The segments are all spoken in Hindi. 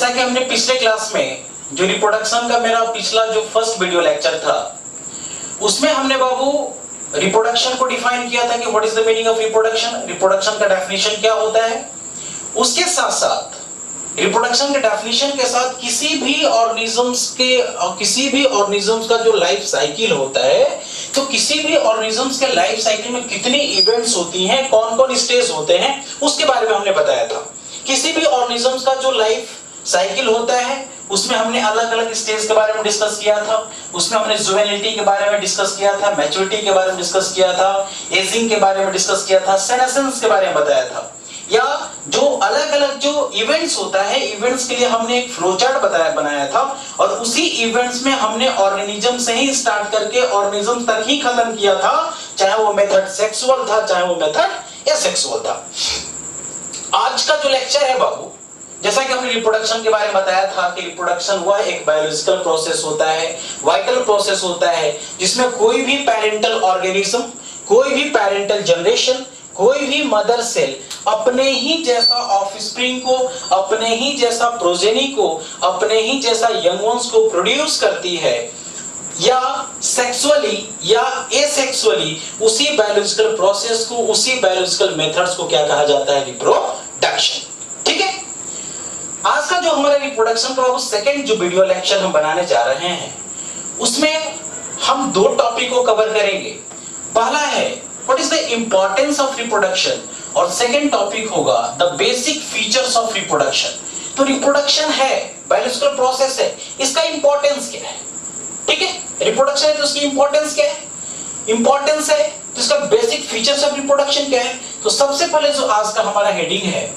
जैसा कि हमने पिछले क्लास में जो रिप्रोडक्शन का मेरा पिछला जो फर्स्ट वीडियो लेक्चर था, उसमें हमने बाबू रिप्रोडक्शन को डिफाइन किया था कि what is the meaning of reproduction, reproduction का डेफिनेशन क्या होता है। उसके साथ साथ रिप्रोडक्शन के डेफिनेशन के साथ किसी भी ऑर्गेनिजम्स का जो लाइफ साइकिल होता है, तो किसी भी ऑर्गेनिजम्स के लाइफ साइकिल में कितनी इवेंट्स होती हैं, कौन कौन स्टेज होते हैं, उसके बारे में हमने बताया था। किसी भी ऑर्गेनिजम्स का जो लाइफ साइकिल होता है उसमें हमने अलग अलग स्टेज के बारे में डिस्कस किया था। उसमें हमने जुवेनिलिटी के बारे में डिस्कस किया था, मैच्योरिटी के बारे में डिस्कस किया था, एजिंग के बारे में डिस्कस किया था, सेनेसेंस के बारे में बताया था। या जो अलग अलग जो इवेंट्स होता है, इवेंट्स के लिए हमने एक फ्लो चार्ट बनाया था, और उसी इवेंट्स में हमने ऑर्गेनिज्म से ही स्टार्ट करके ऑर्गेनिज्म तक ही खत्म किया था, चाहे वो मेथड सेक्सुअल था, चाहे वो मेथड एसेक्सुअल था। आज का जो लेक्चर है बाबू, जैसा कि हमने रिप्रोडक्शन के बारे में बताया था कि रिप्रोडक्शन वह एक बायोलॉजिकल प्रोसेस होता है, वाइटल प्रोसेस होता है, जिसमें कोई भी पेरेंटल ऑर्गेनिज्म, कोई भी पेरेंटल जनरेशन, कोई भी मदर सेल अपने ही जैसा ऑफस्प्रिंग को, अपने ही जैसा प्रोजेनी को, अपने ही जैसा यंग वंस को प्रोड्यूस करती है, या सेक्सुअली या एसेक्सुअली उसी बायोलॉजिकल प्रोसेस को, उसी बायोलॉजिकल मेथड्स को क्या कहा जाता है, रिप्रोडक्शन। ठीक है, आज का जो हमारा रिप्रोडक्शन का सेकंड जो वीडियो लेक्चर हम बनाने जा रहे हैं, उसमें हम दो टॉपिक को कवर करेंगे। पहला है what is the importance of reproduction, और सेकंड टॉपिक होगा the basic features of reproduction. तो रिप्रोडक्शन है, बायोलॉजिकल प्रोसेस है, इसका इंपॉर्टेंस क्या है। ठीक है, रिप्रोडक्शन है तो उसकी इंपॉर्टेंस क्या है, इंपॉर्टेंस है तो इसका बेसिक फीचर्स ऑफ रिप्रोडक्शन क्या है। तो सबसे पहले जो आज का हमारा हेडिंग है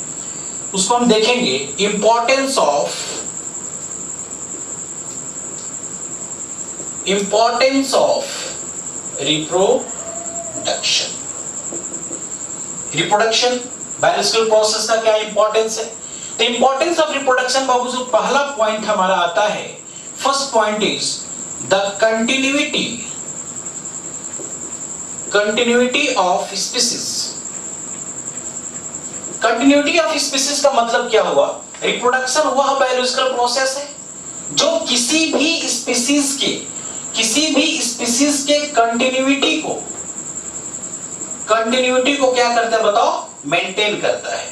उसको हम देखेंगे, importance of reproduction. Reproduction biological process का क्या इंपॉर्टेंस है। तो इंपॉर्टेंस ऑफ रिप्रोडक्शन बाबू जो पहला पॉइंट हमारा आता है, first point is the continuity of species. Continuity of species का मतलब क्या हुआ, रिप्रोडक्शन वह बायोलॉजिकल प्रोसेस है जो किसी भी स्पीसीज के कंटिन्यूटी को क्या करता है बताओ, मेंटेन करता है।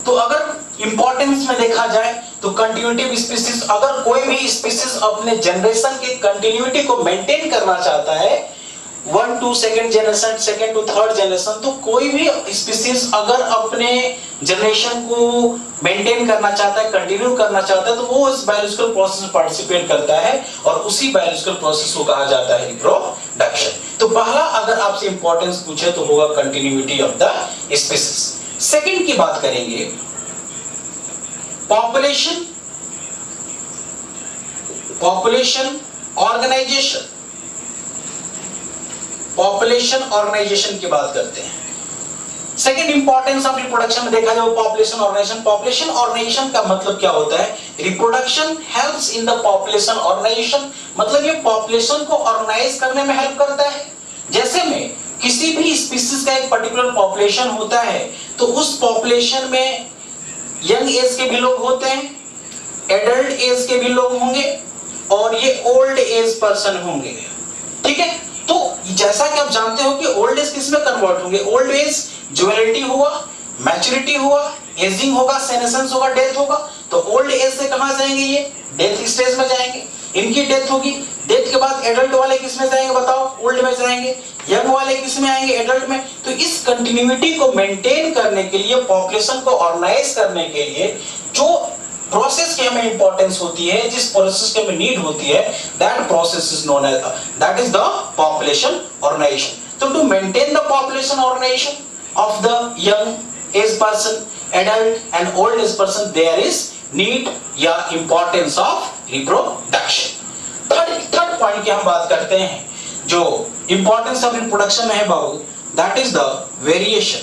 तो अगर इंपॉर्टेंस में देखा जाए तो कंटिन्यूटी ऑफ स्पीसीज, अगर कोई भी स्पीसीज अपने जनरेशन के कंटिन्यूटी को मेंटेन करना चाहता है, 1 to 2nd generation, 2nd to 3rd generation, तो कोई भी स्पीसीज अगर अपने जनरेशन को मेंटेन करना चाहता है, कंटिन्यू करना चाहता है, तो वो इस बायोलॉजिकल प्रोसेस में पार्टिसिपेट करता है, और उसी बायोलॉजिकल प्रोसेस को कहा जाता है रिप्रोडक्शन। तो पहला अगर आपसे इंपॉर्टेंस पूछे तो होगा continuity of the species. Second की बात करेंगे, पॉपुलेशन ऑर्गेनाइजेशन की बात करते हैं। सेकेंड इंपॉर्टेंस ऑफ रिप्रोडक्शन में देखा जाए पॉपुलेशन ऑर्गेनाइजेशन। पॉपुलेशन ऑर्गेनाइजेशन का मतलब क्या होता है, reproduction helps in the population organisation, मतलब ये पॉपुलेशन को ऑर्गेनाइज करने में हेल्प करता है। जैसे में किसी भी स्पीसीज का एक पर्टिकुलर पॉपुलेशन होता है, तो उस पॉपुलेशन में यंग एज के भी लोग होते हैं, एडल्ट एज के भी लोग होंगे, और ये ओल्ड एज पर्सन होंगे। ठीक है, तो जैसा कि आप जानते हो कि ओल्ड एज किस में कन्वर्ट होंगे, ओल्ड एज जुवेनिलिटी हुआ, मैच्योरिटी हुआ, एजिंग होगा, सेनेसेंस होगा, डेथ होगा। तो ओल्ड एज से कहां जाएंगे, ये डेथ स्टेज में जाएंगे, इनकी डेथ होगी। डेथ के बाद एडल्ट वाले किस में जाएंगे बताओ, ओल्ड में जाएंगे। यंग वाले किस में आएंगे, एडल्ट में। तो इस कंटिन्यूटी को मेंटेन करने के लिए, पॉपुलेशन को ऑर्गेनाइज करने के लिए जो प्रोसेस की हमें इंपॉर्टेंस होती है, जिस प्रोसेस की हमें नीड होती है, that process is known as that is the population organization. तो to maintain the population organization of the young age person, adult and old age person, there is need या importance of reproduction। Third point की हम बात करते हैं, जो importance of reproduction में है बाबू, that is the variation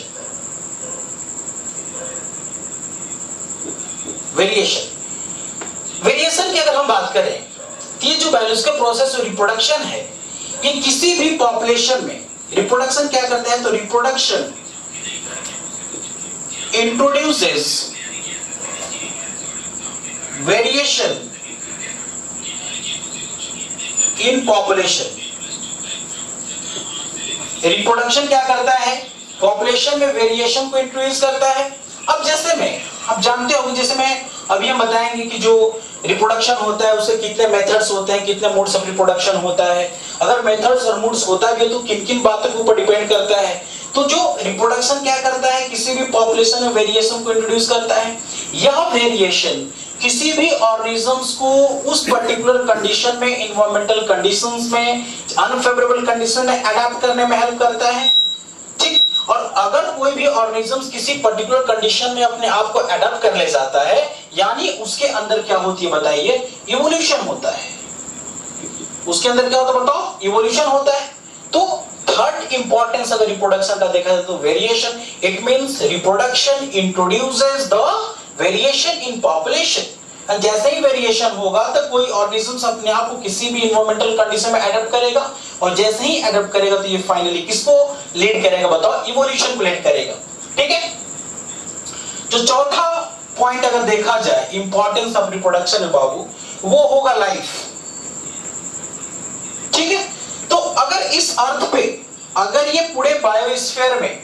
की अगर हम बात करें, ये जो बायोलॉजिकल प्रोसेस रिप्रोडक्शन है, ये किसी भी पॉपुलेशन में रिप्रोडक्शन क्या करते हैं, तो reproduction introduces variation in population. Reproduction क्या करता है? पॉपुलेशन में वेरिएशन को इंट्रोड्यूस करता है। अब जैसे में आप जानते हो, जैसे मैं अभी हम बताएंगे कि जो रिप्रोडक्शन होता है उसके कितने मेथड्स होते हैं, कितने मोड्स ऑफ रिप्रोडक्शन होता है। अगर मेथड्स और मोड्स होता भी है तो किन किन बातों के ऊपर डिपेंड करता है। तो जो रिप्रोडक्शन क्या करता है, किसी भी पॉपुलेशन में वेरिएशन को इंट्रोड्यूस करता है। यह वेरिएशन किसी भी ऑर्गेनिजम्स को उस पर्टिकुलर कंडीशन में, इन्वायरमेंटल कंडीशंस में, अनफेवरेबल कंडीशन में अडैप्ट करने में हेल्प करता है। ठीक। और अगर कोई भी ऑर्गेनिज्म किसी पर्टिकुलर कंडीशन में अपने आप को अडॉप्ट कर ले जाता है, यानी उसके अंदर क्या होती है बताइए? इवोल्यूशन होता है। उसके अंदर क्या होता है बताओ? इवोल्यूशन होता है। तो थर्ड इंपॉर्टेंस अगर रिप्रोडक्शन का देखा जाए तो variation, it means reproduction introduces the variation in population. जैसे ही वेरिएशन होगा तो कोई ऑर्गेनिज्म अपने आप को किसी भी इन्वायरमेंटल कंडीशन में अडॉप्ट करेगा, और जैसे ही अडॉप्ट करेगा तो ये फाइनली किसको लीड करेगा बताओ? इवोल्यूशन को लीड करेगा। ठीक है। जो चौथा पॉइंट अगर देखा जाए इंपॉर्टेंस ऑफ रिप्रोडक्शन है बाबू, वो होगा लाइफ। ठीक है। तो अगर इस अर्थ पे, अगर ये पूरे बायोस्फीयर में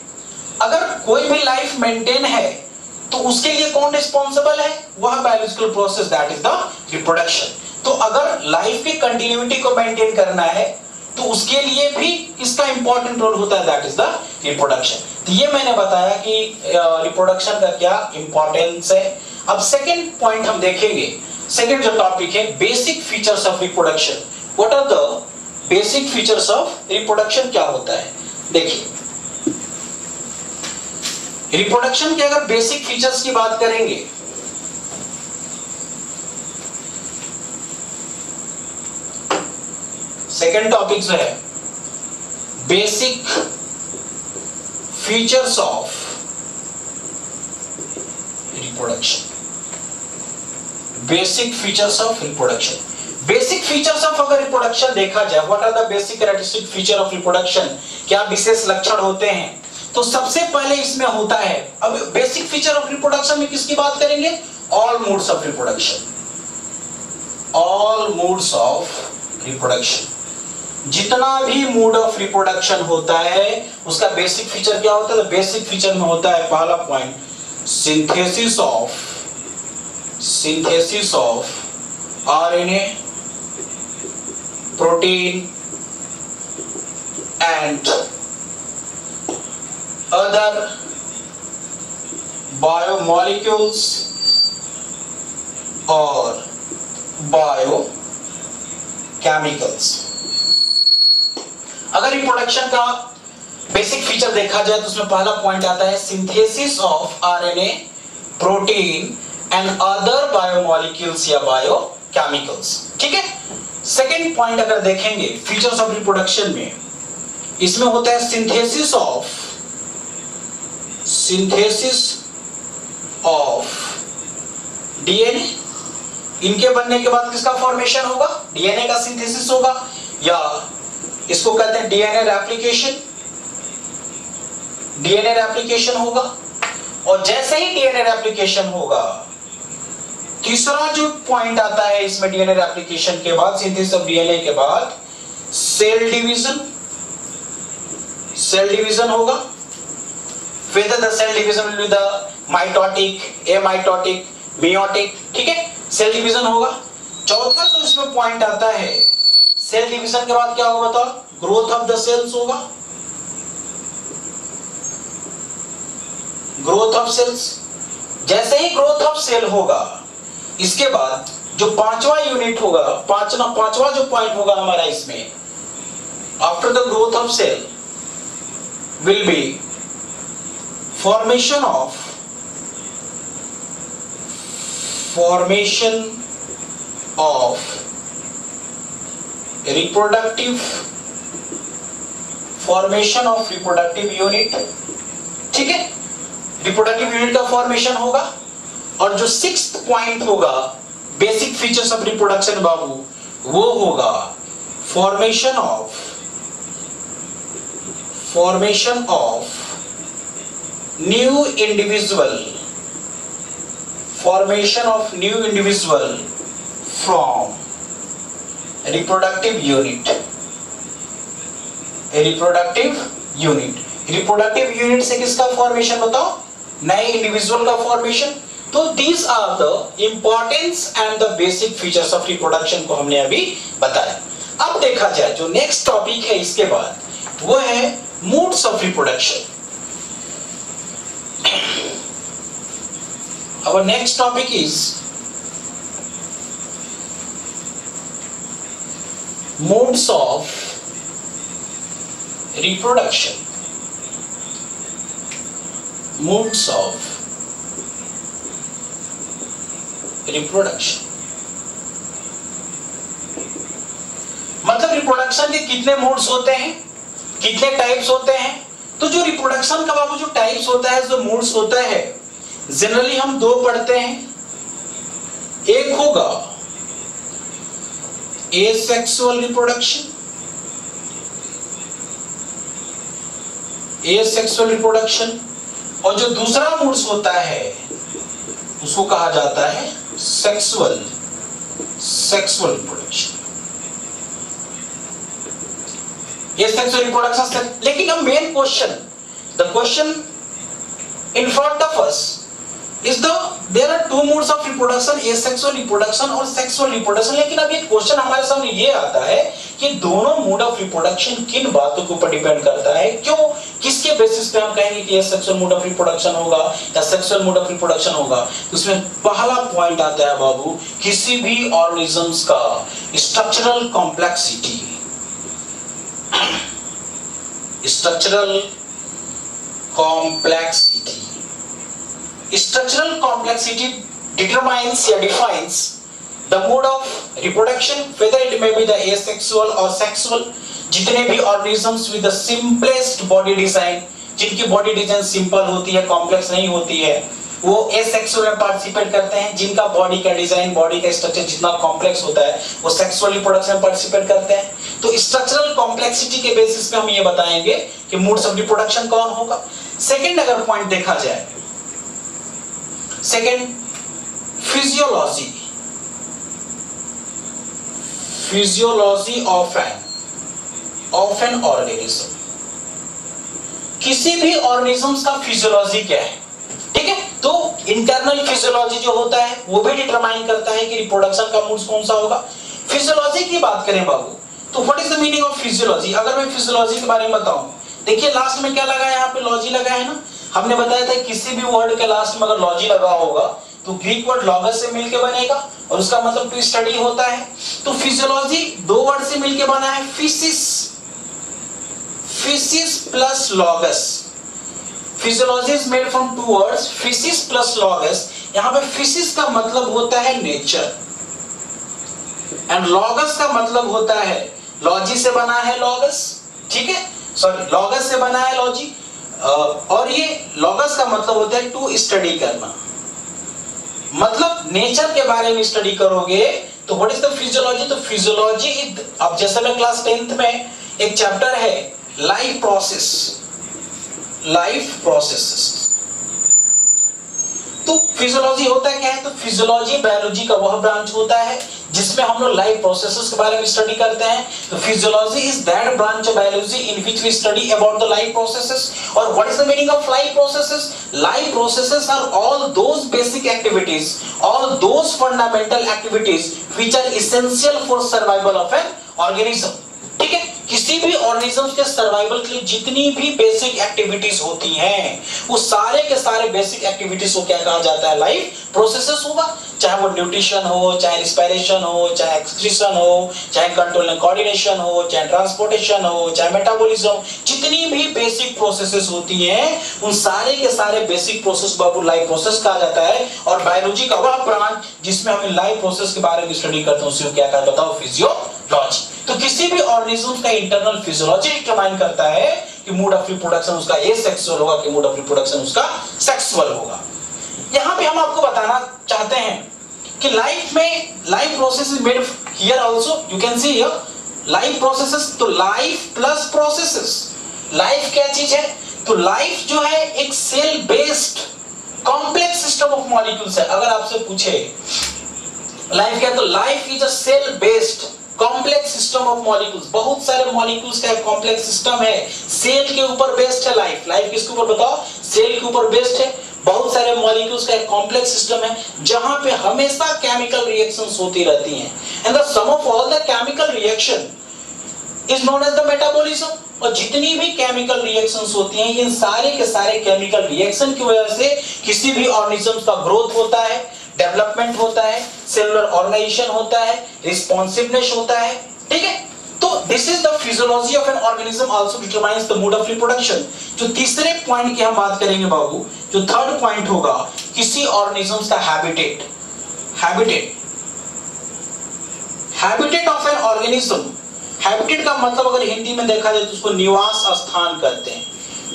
अगर कोई भी लाइफ मेंटेन है तो उसके लिए कौन रिस्पॉन्सिबल है? वह biological process, that is the reproduction. तो अगर लाइफ की कंटिन्यूटी को मेंटेन करना है तो उसके लिए भी किसका इंपॉर्टेंट रोल होता है? That is the reproduction. तो ये मैंने बताया कि रिप्रोडक्शन का क्या इंपॉर्टेंस है। अब सेकंड पॉइंट हम देखेंगे। सेकंड जो टॉपिक है, basic features of reproduction. What are the basic features of reproduction? क्या होता है देखिए, रिप्रोडक्शन के अगर बेसिक फीचर्स की बात करेंगे, सेकंड टॉपिक जो है basic features of reproduction. Basic features of reproduction. Basic features of अगर रिप्रोडक्शन देखा जाए, what are the basic characteristic feature of reproduction? क्या विशेष लक्षण होते हैं? तो सबसे पहले इसमें होता है, अब बेसिक फीचर ऑफ रिप्रोडक्शन में किसकी बात करेंगे? All modes of reproduction. All modes of reproduction, जितना भी मोड ऑफ रिप्रोडक्शन होता है उसका बेसिक फीचर क्या होता है? तो बेसिक फीचर में होता है पहला point, synthesis of RNA, protein and other biomolecules or biochemicals। अगर रिप्रोडक्शन का बेसिक फीचर देखा जाए तो उसमें पहला पॉइंट आता है synthesis of RNA, protein and other biomolecules या बायोकेमिकल्स। ठीक है। सेकंड पॉइंट अगर देखेंगे फीचर्स ऑफ रिप्रोडक्शन में, इसमें होता है सिंथेसिस ऑफ डीएनए। इनके बनने के बाद किसका फॉर्मेशन होगा? डीएनए का सिंथेसिस होगा, या इसको कहते हैं डीएनए रेप्लिकेशन। डीएनए रेप्लिकेशन होगा, और जैसे ही डीएनए रेप्लिकेशन होगा, तीसरा जो पॉइंट आता है इसमें डीएनए रेप्लिकेशन के बाद, सिंथेसिस ऑफ डीएनए के बाद सेल डिवीजन होगा। Whether the cell division will be the mitotic, amitotic, meiotic। ठीक है, सेल डिवीजन होगा। चौथा जो इसमें पॉइंट आता है, सेल डिवीजन के बाद क्या होगा बताओ? ग्रोथ ऑफ द सेल्स होगा। ग्रोथ ऑफ सेल्स, जैसे ही ग्रोथ ऑफ सेल होगा, इसके बाद जो पांचवा यूनिट होगा, पांचवा जो पॉइंट होगा हमारा इसमें, after the growth of cell will be formation of reproductive unit। ठीक है, रिप्रोडक्टिव यूनिट का फॉर्मेशन होगा। और जो सिक्स्थ पॉइंट होगा बेसिक फीचर्स ऑफ रिप्रोडक्शन बाबू, वो होगा formation of new individual formation of new individual from reproductive unit. Reproductive unit से किसका फॉर्मेशन बताओ? नए इंडिविजुअल का फॉर्मेशन। तो these are the importance and the basic features of reproduction को हमने अभी बताया। अब देखा जाए जो नेक्स्ट टॉपिक है इसके बाद, वो है modes of reproduction. Our next topic is modes of reproduction. Modes of reproduction मतलब रिप्रोडक्शन के कितने मोड्स होते हैं, कितने टाइप्स होते हैं। तो जो रिप्रोडक्शन का बाबू जो टाइप्स होता है, जो मोड्स होता है, जनरली हम दो पढ़ते हैं। एक होगा एसेक्सुअल रिप्रोडक्शन, और जो दूसरा मोड्स होता है उसको कहा जाता है सेक्सुअल रिप्रोडक्शन। ये सेक्सुअल रिप्रोडक्शन। लेकिन अब main question, the question in front of us is there are two modes of reproduction, asexual reproduction और sexual reproduction। लेकिन अब एक क्वेश्चन हमारे सामने ये आता है कि दोनों मोड ऑफ रिप्रोडक्शन किन बातों के ऊपर डिपेंड करता है, क्यों, किसके बेसिस पे हम कहेंगे कि ये सेक्सुअल मोड ऑफ रिप्रोडक्शन होगा या सेक्सुअल मोड ऑफ रिप्रोडक्शन होगा। तो उसमें पहला पॉइंट आता है बाबू, किसी भी ऑर्गेनिजम्स का structural complexity. Structural complexity determines or defines the mode of reproduction, whether it may be the asexual or sexual। जितने भी organisms with the simplest body design, जिनकी body design simple होती है, complex नहीं होती है, वो asexual में participate करते हैं। जिनका body का design, body का structure जितना complex होता है, वो sexual reproduction में participate करते हैं। तो structural complexity के basis पे हम ये बताएंगे कि modes of reproduction कौन होगा। Second अगर point देखा जाए, second physiology of an organism. किसी भी ऑर्गेनिज्म का फिजियोलॉजी क्या है, ठीक है। तो इंटरनल फिजियोलॉजी जो होता है वो भी डिटरमाइन करता है कि रिप्रोडक्शन का मोड कौन सा होगा। फिजियोलॉजी की बात करें बाबू, तो what is the meaning of physiology. अगर मैं फिजियोलॉजी के बारे में बताऊं, देखिए लास्ट में क्या लगा है, यहाँ पे लॉजी लगा है ना। हमने बताया था किसी भी वर्ड के लास्ट में अगर लॉजी लगा होगा तो ग्रीक वर्ड लॉगस से मिलके बनेगा और उसका मतलब टू स्टडी होता है। तो फिजियोलॉजी दो वर्ड से मिलके बना है, physis plus logos. Physiology is made from two words, physis plus logos. यहां पे फिजिस का मतलब होता है नेचर एंड लॉगस का मतलब होता है, लॉजी से बना है लॉगस, ठीक है, सॉरी लॉगस से बना है लॉजी। और ये लॉगस का मतलब होता है टू स्टडी करना, मतलब नेचर के बारे में स्टडी करोगे तो व्हाट इज द फिजियोलॉजी। तो फिजियोलॉजी इज, अब जैसे मैं क्लास 10th में एक चैप्टर है लाइफ प्रोसेसेस। तो फिजियोलॉजी होता क्या है, तो फिजियोलॉजी बायोलॉजी का वह ब्रांच होता है जिसमें हम लोग लाइफ प्रोसेसेस के बारे में स्टडी करते हैं। तो physiology is that branch of biology in which we study about the life processes. और what is the meaning of life processes? Life processes are all those basic activities, all those fundamental activities which are essential for survival of an organism, ठीक है। किसी भी ऑर्गेनिज्म के सर्वाइवल के लिए जितनी भी बेसिक एक्टिविटीज होती हैं, वो सारे के सारे बेसिक एक्टिविटीज को क्या कहा जाता है, लाइफ प्रोसेसेस होगा। चाहे वो न्यूट्रिशन हो, चाहे रिस्पायरेशन हो, चाहे एक्सक्रीशन हो, चाहे कंट्रोल एंड कोऑर्डिनेशन हो, चाहे ट्रांसपोर्टेशन हो, चाहे मेटाबॉलिज्म, जितनी भी बेसिक प्रोसेसेस होती हैं उन सारे के सारे बेसिक प्रोसेस बाबू लाइफ प्रोसेस कहा जाता है। और बायोलॉजी का वह ब्रांच जिसमें हम लाइफ प्रोसेस के बारे में स्टडी करते हैं उसे क्या कहते हैं, बताओ, फिजियोलॉजी। तो किसी भी ऑर्गेनिज्म का इंटरनल फिजियोलॉजी डिटरमाइन करता है कि मोड ऑफ रिप्रोडक्शन उसका एसेक्सुअल होगा कि मोड ऑफ रिप्रोडक्शन उसका सेक्सुअल होगा। यहां पे हम आपको बताना चाहते हैं कि लाइफ में life process is made here also, you can see here life processes. तो लाइफ प्लस प्रोसेसेस, लाइफ क्या चीज है, तो लाइफ जो है एक cell based complex system of molecules है। अगर आपसे पूछे लाइफ क्या है, तो life is a cell based complex system of molecules. बहुत सारे मॉलिक्यूल्स का कॉम्प्लेक्स सिस्टम है, सेल के ऊपर बेस्ड है लाइफ। लाइफ किसके ऊपर बताओ? सेल के ऊपर बेस्ड है। बहुत सारे मॉलिक्यूल्स का एक कॉम्प्लेक्स सिस्टम है जहां पे हमेशा केमिकल रिएक्शंस होती रहती हैं, and the sum of all the chemical reaction is known as the metabolism. और जितनी भी केमिकल रिएक्शंस होती हैं, इन सारे के सारे केमिकल रिएक्शन की वजह से किसी भी ऑर्गेनिज्म का ग्रोथ होता है, डेवलपमेंट होता है, सेलुलर ऑर्गेनाइजेशन होता है, रिस्पॉन्सिवनेस होता है। ठीक है, तो this is the physiology of an organism also determines the mode of reproduction. जो तीसरे पॉइंट की हम बात करेंगे बाबू, जो थर्ड पॉइंट होगा, किसी ऑर्गेनिज्म का habitat. Habitat of an organism. Habitat का मतलब अगर हिंदी में देखा जाए तो उसको निवास स्थान कहते हैं।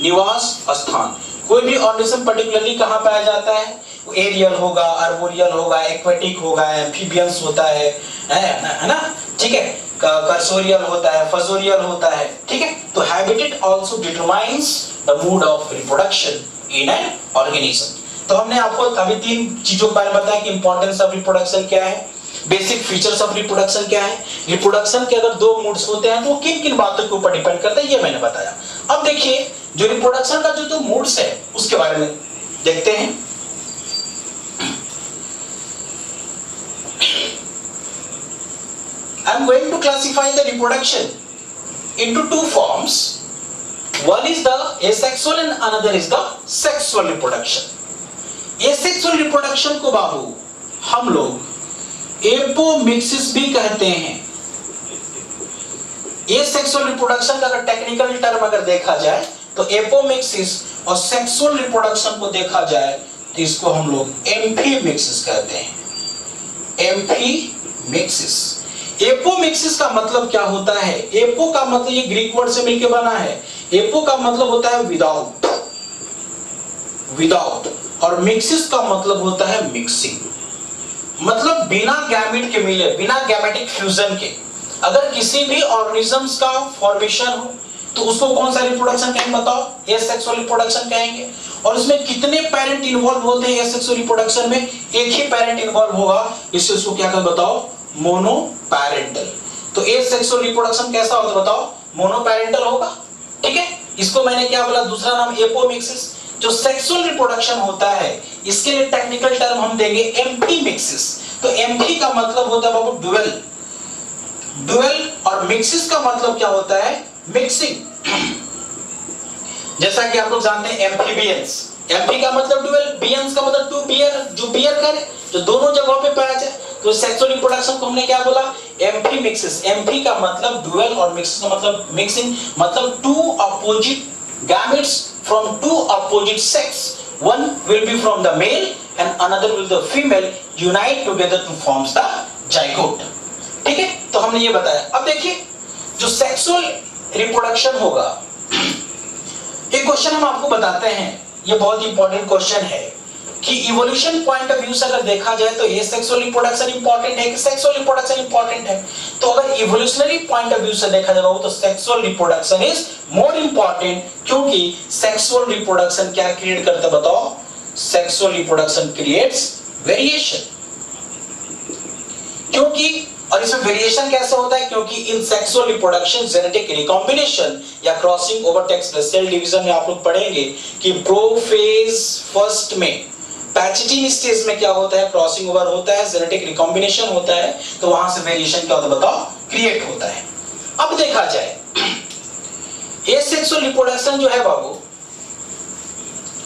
निवास स्थान, कोई भी ऑर्गेनिज्म पर्टिकुलरली कहां पाया जाता है? एरियल होगा, आर्बोरियल होगा, एक्वेटिक होगा, एम्फीबियंस होता है ना, ठीक है, कर्सोरियल होता है, फजोरियल होता है। ठीक है, तो habitat also determines the mode of reproduction in an organism. तो हमने आपको अभी 3 चीजों के बारे में बताया कि इंपॉर्टेंस ऑफ रिप्रोडक्शन क्या है, बेसिक फीचर्स ऑफ रिप्रोडक्शन क्या है, रिप्रोडक्शन के अगर 2 मोड्स होते हैं तो वो किन किन बातों के ऊपर डिपेंड करता है, ये मैंने बताया। अब देखिए जो रिप्रोडक्शन का जो मोड्स है उसके बारे में देखते हैं। I am going to classify the reproduction into 2 forms. One is the asexual and another is the sexual reproduction. Asexual reproduction को बाबू हम लोग एपोमिक्सिस भी कहते हैं। एसेक्सुअल रिप्रोडक्शन का अगर टेक्निकल टर्म अगर देखा जाए तो एपोमिक्सिस, और सेक्सुअल रिप्रोडक्शन को देखा जाए तो इसको हम लोग एम्फीमिक्सिस कहते हैं। एम्फीमिक्सिस। एपोमिक्सिस का मतलब क्या होता है? एपो का मतलब ये ग्रीक वर्ड से मिलकर बना है। एपो का मतलब होता है विदाउट, और मिक्सिस का मतलब होता है मिक्सिंग। मतलब बिना गैमेट के मिले, बिना गैमेटिक फ्यूजन के अगर किसी भी ऑर्गेनिजम्स का फॉर्मेशन हो तो उसको कौन सा रिप्रोडक्शन कहेंगे बताओ? एसेक्सुअल रिप्रोडक्शन कहेंगे। और इसमें कितने पेरेंट इन्वॉल्व होते हैं एसेक्सुअल रिप्रोडक्शन में? एक ही पेरेंट इन्वॉल्व होगा, इससे उसको क्या कहते बताओ? मोनोपैरेंटल। तो एसेक्सुअल रिप्रोडक्शन कैसा होता है बताओ? मोनोपैरेंटल होगा। ठीक है, इसको मैंने क्या बोला? दूसरा नाम एपोमिक्सिस। जो सेक्सुअल रिप्रोडक्शन होता है इसके लिए टेक्निकल टर्म हम देंगे एम्फीमिक्सिस। तो एम्फी का मतलब होता है बाबू डुअल, और मिक्सिस का मतलब क्या होता है? मिक्सिंग। जैसा कि आप लोग जानते हैं एम्फीबियंस, एम्फी का मतलब डुअल, बियंस का मतलब टू बियर, जो बियर करे, जो दोनों जगहों पे पाया जाए। तो सेक्सुअल रिप्रोडक्शन को हमने क्या बोला? एम्फीमिक्सिस। एम्फी का मतलब डुअल और मिक्सिस का मतलब मिक्सिंग। मतलब 2 opposite gametes from 2 opposite sex, one will be from the male and another will the female, unite together to forms the zygote। ठीक है, तो हमने ये बताया। अब देखिए जो सेक्सुअल रिप्रोडक्शन होगा, एक क्वेश्चन हम आपको बताते हैं, ये बहुत इंपॉर्टेंट क्वेश्चन है कि इवोल्यूशन पॉइंट ऑफ व्यू से अगर देखा जाए तो ये सेक्सुअल रिप्रोडक्शन इंपॉर्टेंट है कि सेक्सुअल रिप्रोडक्शन इंपॉर्टेंट है? तो अगर इवोल्यूशनरी पॉइंट ऑफ व्यू से देखा जाए तो sexual reproduction is more important, क्योंकि सेक्सुअल रिप्रोडक्शन क्या क्रिएट करता है बताओ? Sexual reproduction creates variation. क्योंकि, और इसमें वेरिएशन कैसे होता है? क्योंकि in sexual reproduction genetic recombination या crossing over takes plus cell division में आप लोग पढ़ेंगे कि प्रोफेज फर्स्ट में पैचिटिन स्टेज में क्या होता है? क्रॉसिंग ओवर होता है, जेनेटिक रिकॉम्बिनेशन होता है, तो वहां से वेरिएशन क्या होता है बताओ? क्रिएट होता है। अब देखा जाए एसेक्सुअल रिप्रोडक्शन जो है बाबू,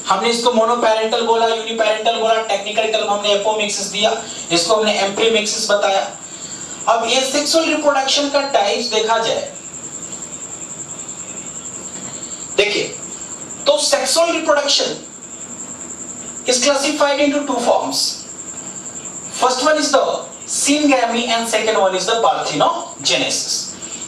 हमने इसको मोनोपैरेंटल बोला, यूनिपैरेंटल बोला, टेक्निकल टर्म हमने एपोमिक्सिस दिया, इसको हमने एम्फीमिक्सिस बताया। अब एसेक्सुअल रिप्रोडक्शन का टाइप्स देखा जाए, देखिए तो sexual reproduction is classified into 2 forms. First one is the syngamy and second one is the parthenogenesis.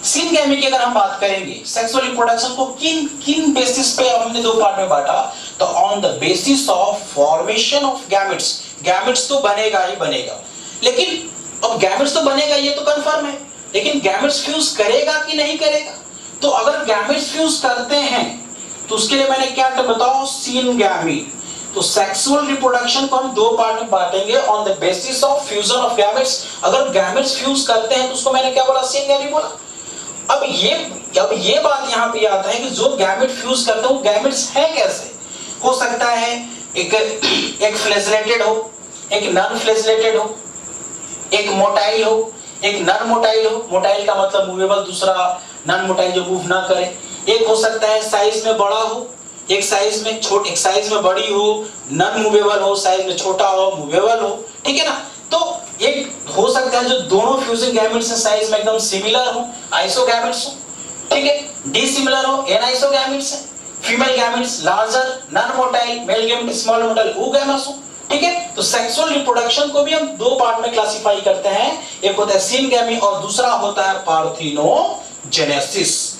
Syngamy की अगर हम बात करेंगे, सेक्सुअल रिप्रोडक्शन को किन बेसिस पे हमने 2 पार्ट में बांटा? तो on the basis of formation of gametes. Gametes तो बनेगा ही बनेगा, लेकिन अब गैमेट्स तो बनेगा ये तो कंफर्म है, लेकिन गैमेट्स फ्यूज करेगा कि नहीं करेगा? तो अगर गैमेट्स फ्यूज करते हैं तो उसके लिए मैंने क्या टर्म बताओ? सिनगैमी। तो सेक्सुअल रिप्रोडक्शन को हम दो पार्ट में बांटेंगे on the basis of fusion of gametes. अगर गैमेट्स फ्यूज करते हैं तो उसको मैंने क्या बोला, सिन गैमी बोला। अब ये बात यहाँ पे आता है कि जो गैमेट फ्यूज करते हैं वो गैमेट्स है कैसे। हो सकता है एक फ्लैजेलेटेड हो, एक नॉन फ्लैजेलेटेड हो, एक मोटाइल हो, एक नॉन मोटाइल हो। मोटाइल का मतलब मूवेबल, दूसरा नॉन मोटाइल जो मूव ना करे। एक हो सकता है साइज में बड़ा हो, एक साइज में छोटा, एक साइज में बड़ी हो, नॉन मूवेबल हो, साइज में छोटा हो, मूवेबल हो, ठीक है ना। तो एक हो सकता है जो दोनों फ्यूजन गैमेट्स हैं साइज में एकदम सिमिलर हो, आइसोगैमेट्स हो, ठीक है। डिसिमिलर हो, एनाइसोगैमेट्स हैं। Female gametes larger, non motile, male gamete small motile, oogamers हो, ठीक है। तो सेक्सुअल रिप्रोडक्शन को भी हम दो पार्ट में क्लासिफाई करते हैं, एक होता है सिनगैमी और दूसरा होता है parthenogenesis.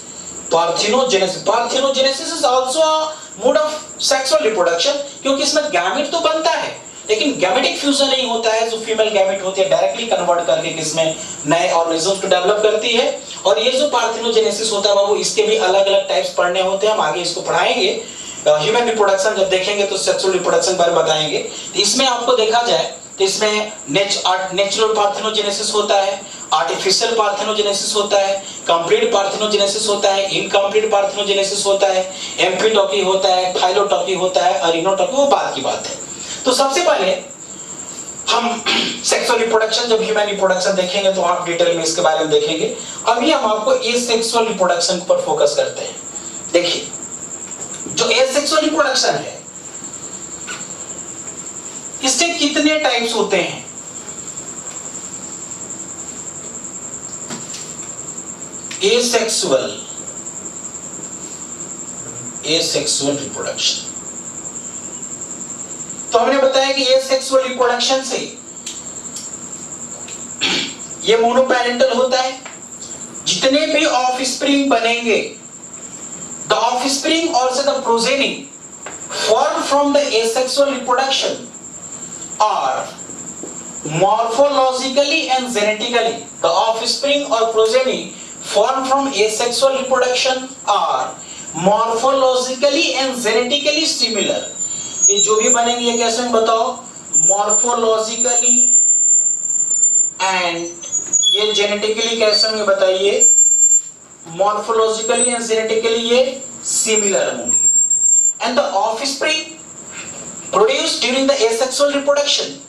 Parthenogenesis is also a mode of sexual reproduction, क्योंकि इसमें गैमेट तो बनता है लेकिन गैमेटिक फ्यूजन नहीं होता है। जो फीमेल गैमेट होती है डायरेक्टली कन्वर्ट करके किसमें, नए ऑर्गेनिजम्स को डेवलप करती है। और ये जो पार्थिनोजेनेसिस होता है बाबू, इसके भी अलग अलग टाइप्स पढ़ने होते हैं, हम आगे इसको पढ़ाएंगे। ह्यूमन रिप्रोडक्शन जब देखेंगे तो सेक्सुअल रिप्रोडक्शन बारे में बताएंगे। इसमें आपको देखा जाए तो इसमें नेचुरल पार्थिनोजेनेसिस होता है, आर्टिफिशियल पार्थिनोजेनेसिस होता है, कंप्लीट पार्थिनोजेनेसिस होता है, इनकम्प्लीट पार्थिनोजेनेसिस होता है, एम्फीटॉकी होता है, थाइलोटॉकी होता है, अरिनोटॉकी, वो बात की बात है। तो सबसे पहले हम सेक्सुअल रिप्रोडक्शन, जब ह्यूमन रिप्रोडक्शन देखेंगे तो आप डिटेल में इसके बारे में देखेंगे। अभी हम आपको एसेक्सुअल रिप्रोडक्शन पर फोकस करते हैं। देखिए, जो एसेक्सुअल रिप्रोडक्शन है इसके कितने टाइप्स होते हैं। एसेक्सुअल रिप्रोडक्शन, तो हमने बताया कि एसेक्सुअल रिप्रोडक्शन से ये मोनोपेरेंटल होता है। जितने भी ऑफस्प्रिंग बनेंगे, द ऑफस्प्रिंग और the progeny form from the asexual reproduction are morphologically and genetically, the offspring or progeny formed from asexual reproduction are morphologically and genetically similar। ये जो भी बनेंगे ये कैसे बताओ, morphologically and ये genetically कैसे होंगे बताइए, morphologically and genetically ये similar होंगे। and the offspring produced during the asexual reproduction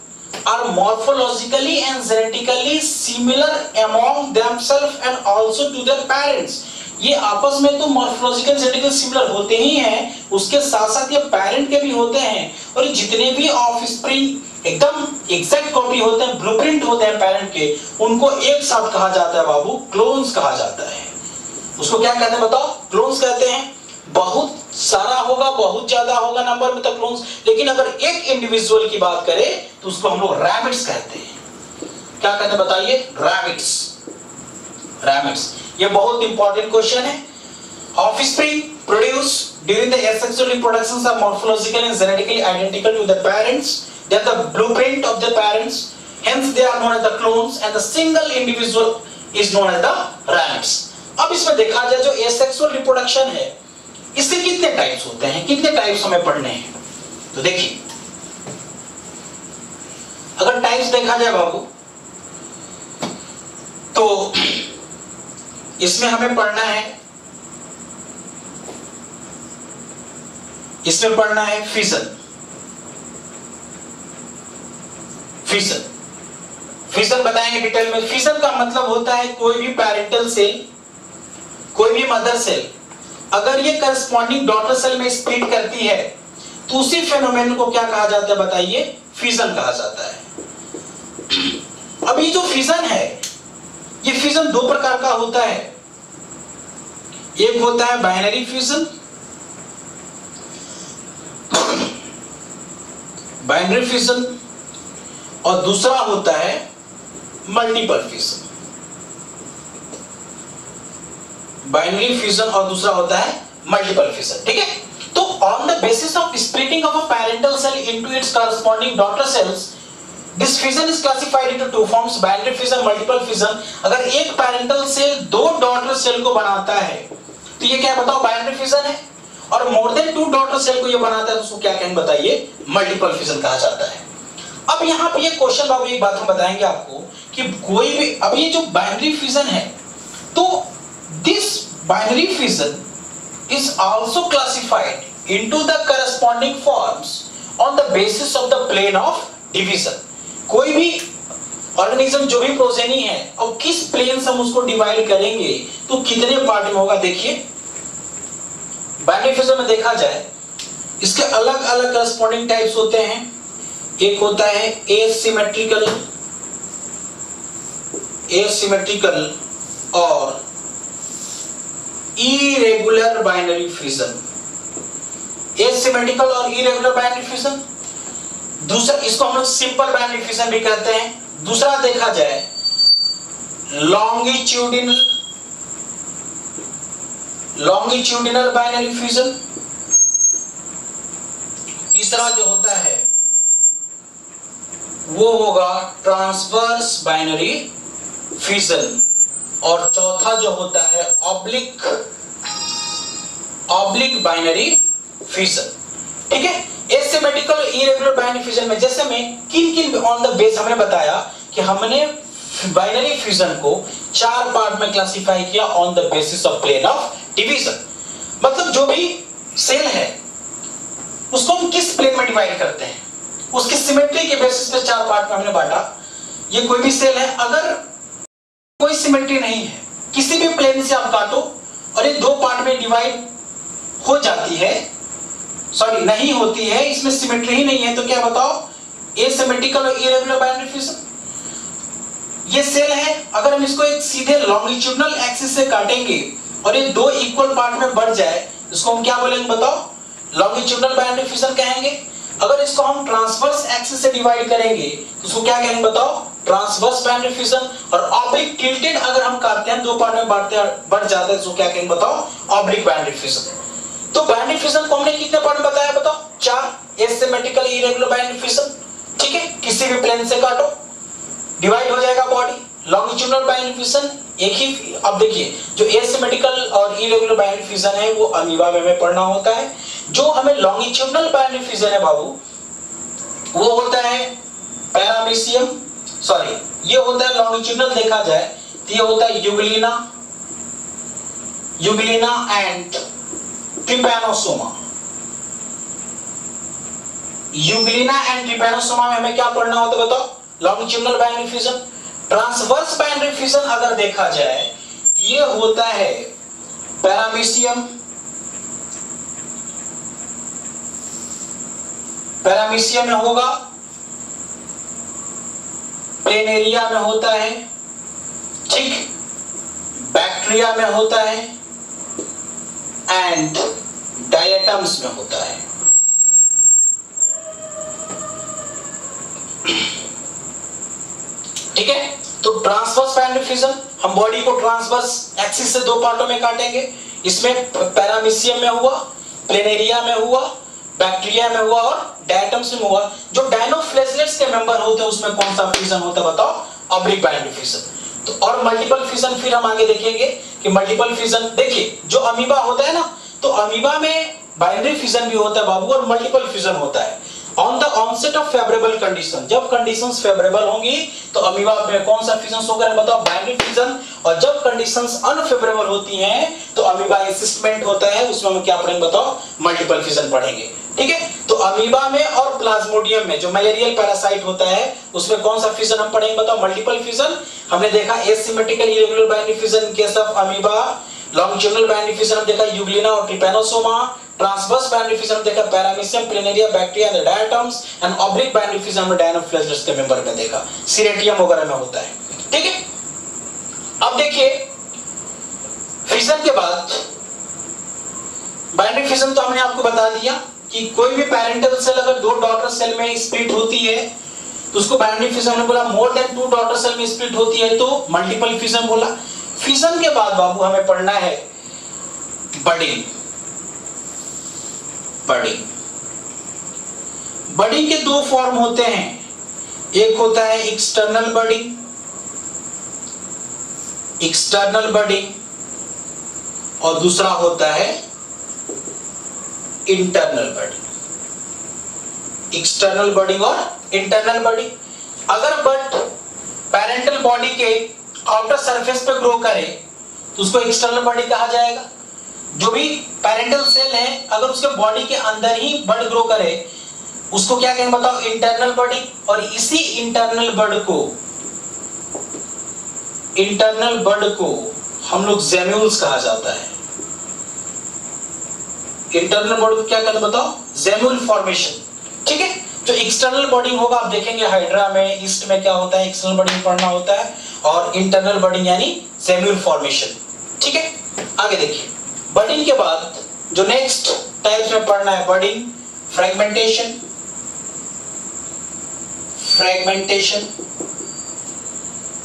are morphologically and genetically similar among themselves and also to their parents। ये आपस में तो मॉर्फोलॉजिकल जेनेटिकल सिमिलर होते ही हैं, उसके साथ साथ ये पेरेंट के भी होते हैं। और जितने भी ऑफस्प्रिंग एकदम एग्जैक्ट कॉपी होते हैं, ब्लूप्रिंट होते हैं पेरेंट के, उनको एक साथ कहा जाता है बाबू, क्लोन्स कहा जाता है। उसको क्या कहते हैं बताओ, क्लोन्स कहते हैं। बहुत सारा होगा, बहुत ज्यादा होगा नंबर में तो क्लोन्स, लेकिन अगर एक इंडिविजुअल की बात करें तो उसको हम लोग रैबिट्स कहते हैं। क्या कहते हैं बताइए, रैबिट्स। ये बहुत इंपॉर्टेंट क्वेश्चन है। Offspring produce during the asexual reproduction are morphologically and genetically identical to the parents, they are the blueprint of the parents, hence they are known as the clones and the single individual is known as the rabbits. अब इसमें देखा जाए जो एसेक्सुअल रिप्रोडक्शन है, इससे कितने टाइप्स होते हैं, कितने टाइप्स हमें पढ़ने हैं। तो देखिए, अगर टाइप्स देखा जाए बाबू तो इसमें हमें पढ़ना है, इसमें पढ़ना है फिजन। फिजन बताएंगे डिटेल में। फिजन का मतलब होता है कोई भी पैरेंटल सेल, कोई भी मदर सेल अगर ये करस्पॉन्डिंग डॉटर सेल में स्प्लिट करती है तो उसी फेनोमेन को क्या कहा जाता है बताइए, फिजन कहा जाता है। अब ये जो फिजन है, ये फिजन दो प्रकार का होता है। एक होता है बाइनरी फ्यूजन, और दूसरा होता है मल्टीपल फ्यूजन। बाइनरी फ्यूजन और दूसरा होता है मल्टीपल फ्यूजन, ठीक है। तो on the basis of splitting of a parental cell into its corresponding daughter cells, this fusion is classified into two forms, binary fusion, multiple fusion. अगर एक पैरेंटल सेल दो डॉटर सेल को बनाता है तो ये क्या बताओ, बाइनरी फ्यूजन है। और मोर देन 2 डॉटर सेल को ये बनाता है तो उसको क्या कहेंगे बताइए, मल्टीपल फिजन कहा जाता है। अब यहाँ पे ये क्वेश्चन बाबू एक बात हम बताएंगे आपको कि कोई भी, अब ये जो बाइनरी फिजन है तो this binary fission is also classified into the corresponding forms on the basis of the plane of division. कोई भी ऑर्गेनिज्म जो भी प्रोजेनी है और किस प्लेन से हम उसको डिवाइड करेंगे तो कितने पार्ट में होगा। देखिए बाइनरी फिजन में देखा जाए इसके अलग अलग करस्पॉन्डिंग टाइप्स होते हैं। एक होता है एसिमेट्रिकल और इरेगुलर बाइनरी फिजन। एसिमेट्रिकल और इरेगुलर बाइनरी फिजन, दूसरा इसको हम लोग सिंपल बाइनरी फिजन भी कहते हैं। दूसरा देखा जाए लॉन्गिट्यूडिनल बाइनरी फिजन। तीसरा जो होता है वो होगा ट्रांसवर्स बाइनरी फिजन और चौथा जो होता है ऑब्लिक बाइनरी फिजन। ठीक है, एसिमेट्रिकल और इरेगुलर बाइनरी फिजन में जैसे में किन ऑन द बेस हमने बताया कि हमने बाइनरी फिजन को 4 पार्ट में क्लासिफाई किया on the basis of plane of division. मतलब जो भी सेल है उसको हम किस प्लेन में डिवाइड करते हैं, उसकी सिमेट्री के बेसिस पे 4 पार्ट में हमने बांटा। ये कोई भी सेल है, अगर कोई सिमेट्री नहीं है किसी भी प्लेन से आप काटो और ये 2 पार्ट में डिवाइड हो जाती है, सॉरी नहीं होती है, इसमें सिमेट्री ही नहीं है, तो क्या बताओ, एसिमेट्रिकल और इरेगुलर बाइनरी फिजन। ये सेल है, अगर हम इसको एक सीधे लॉन्गिट्यूडिनल एक्सिस से काटेंगे और ये 2 इक्वल पार्ट में बढ़ जाए, इसको हम क्या बोलेंगे बताओ, लॉन्गिट्यूडिनल बाइनरी फिजन कहेंगे। अगर इसको हम ट्रांसवर्स एक्सिस से डिवाइड करेंगे तो उसको क्या कहेंगे बताओ, ट्रांसवर्स बाइनरी फिजन। और ऑब्लिक टिल्टेड अगर हम काटते हैं 2 पार्ट में बढ़ जाता है तो क्या कहेंगे बताओ, ऑब्लिक बाइनरी फिजन। तो बाइनरी फिजन को हमने कितने पार्ट में बताया बताओ, 4। एसिमेट्रिकल इरेगुलर बाइनरी फिजन, ठीक है, किसी भी प्लेन से काटो डिवाइड हो जाएगा बॉडी। लॉन्गिट्यूडिनल बाइनरी फिजन एक ही। अब देखिए जो एसिमेट्रिकल और इरेगुलर बाइनरी फिजन है वो अमीबा में हमें पढ़ना होता है। जो हमें लॉन्गिट्यूडिनल बाइनरी फिजन है बाबू वो होता है पैरामीशियम, सॉरी ये होता है लॉन्गिट्यूडिनल देखा जाए तो ये होता है Euglena and Trypanosoma. Euglena and Trypanosoma में हमें क्या पढ़ना होता है बताओ, longitudinal binary fission. Transverse binary fission अगर देखा जाए ये होता है पैरामीशियम में होगा, प्लेनेरिया में होता है, ठीक, बैक्टीरिया में होता है एंड डायटम्स में होता है। ठीक है, तो ट्रांसवर्स बाइनरी फिजन हम बॉडी को ट्रांसवर्स एक्सिस से 2 पार्टों में काटेंगे। इसमें पैरामीशियम में हुआ, प्लेनेरिया में हुआ, बैक्टीरिया में हुआ और डायटम्स में हुआ। जो डायनोफ्लेजलेट्स के मेंबर होते हैं उसमें कौन सा फिजन होता है बताओ, ऑब्लिक बाइनरी फिजन। तो और मल्टीपल फिजन फिर हम आगे देखेंगे कि मल्टीपल फिजन, देखिए जो अमीबा होता है ना, तो अमीबा में बाइनरी फिजन भी होता है बाबू और मल्टीपल फिजन होता है। On the onset of favourable condition, जब कंडीशंस फेवरेबल होंगी तो अमीबा में कौन सा फिजन होगा बताओ, बाइनरी फिजन। और जब कंडीशंस अनफेवरेबल होती हैं तो अमीबा इंसिस्टेंट होता है, उसमें हम क्या पढ़ेंगे बताओ, मल्टीपल फिजन पढ़ेंगे। ठीक है, तो अमीबा में और प्लाज्मोडियम में जो मलेरियल पैरासाइट होता है उसमें कौन सा फिजन हम पढ़ेंगे बताओ, मल्टीपल फिजन। हमने देखा asymmetrical irregular binary fission in case of amoeba, longitudinal binary fission हम देखा यूग्लिना और ट्रिपैनोसोमा, ट्रांसवर्स बाइनरी फिजन देखा paramecium, planaria, bacteria and diatoms and oblique binary fission हमने डायनोफ्लेजलेट्स के मेंबर में देखा, सीरेटियम वगैरह में होता है। ठीक है, अब देखिए फिजन के बाद बाइनरी फिजन तो हमने आपको बता दिया कि कोई भी पैरेंटल सेल अगर 2 डॉटर सेल में स्प्लिट होती है तो उसको बाइनरी फिजन हमने बोला। मोर देन 2 डॉटर सेल में स्प्लिट होती है तो मल्टीपल फिजन बोला। फिजन के बाद बाबू हमें पढ़ना है बडिंग। बडिंग के 2 फॉर्म होते हैं, एक होता है एक्सटर्नल बडिंग और दूसरा होता है इंटरनल बॉडी, एक्सटर्नल बॉडी और इंटरनल बॉडी। अगर बट पेरेंटल बॉडी के आउटर सरफेस पे ग्रो करे तो उसको एक्सटर्नल बॉडी कहा जाएगा। जो भी पेरेंटल सेल है अगर उसके बॉडी के अंदर ही बड ग्रो करे उसको क्या कहेंगे बताओ, इंटरनल बॉडी। और इसी इंटरनल बड को हम लोग जेम्यूल्स कहा जाता है। इंटरनल बॉडी को क्या कहते हैं बताओ, जेम्यूल फॉर्मेशन। ठीक है, जो एक्सटर्नल बॉडी होगा आप देखेंगे हाइड्रा में, ईस्ट में क्या होता है, एक्सटर्नल बॉडी पढ़ना होता है, और इंटरनल बॉडी यानी जेम्यूल फॉर्मेशन। ठीक है, आगे देखिए, बडिंग के बाद जो नेक्स्ट टाइप में पढ़ना है, बडिंग, फ्रेगमेंटेशन,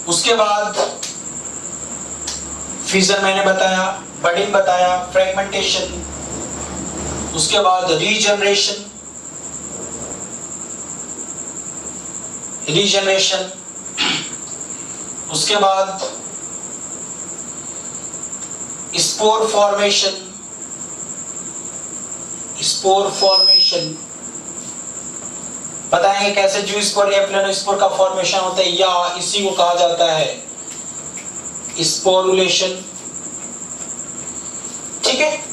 उसके बाद फिजन मैंने बताया, बडिंग बताया, फ्रेगमेंटेशन, उसके बाद रीजनरेशन, उसके बाद स्पोर फॉर्मेशन, बताएंगे कैसे जू स्पोर या प्लेनोस्पोर का फॉर्मेशन होता है, या इसी को कहा जाता है स्पोरुलेशन। ठीक है,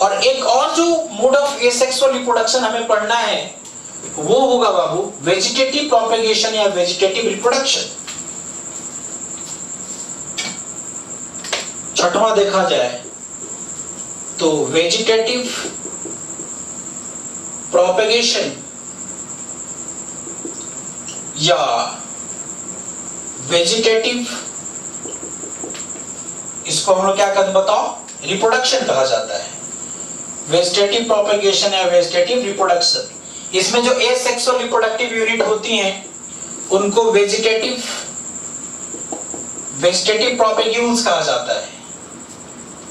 और एक और जो मोड ऑफ एसेक्सुअल रिप्रोडक्शन हमें पढ़ना है वो होगा बाबू वेजिटेटिव प्रोपेगेशन या वेजिटेटिव रिप्रोडक्शन। छठवां देखा जाए तो वेजिटेटिव प्रोपेगेशन या वेजिटेटिव, इसको हम लोग क्या कहते बताओ, रिप्रोडक्शन कहा जाता है। वेजिटेटिव प्रोपेगेशन या वेजिटेटिव रिप्रोडक्शन, इसमें जो एसेक्सुअल रिप्रोडक्टिव यूनिट होती हैं उनको वेजिटेटिव प्रोपेग्यूल्स कहा जाता है,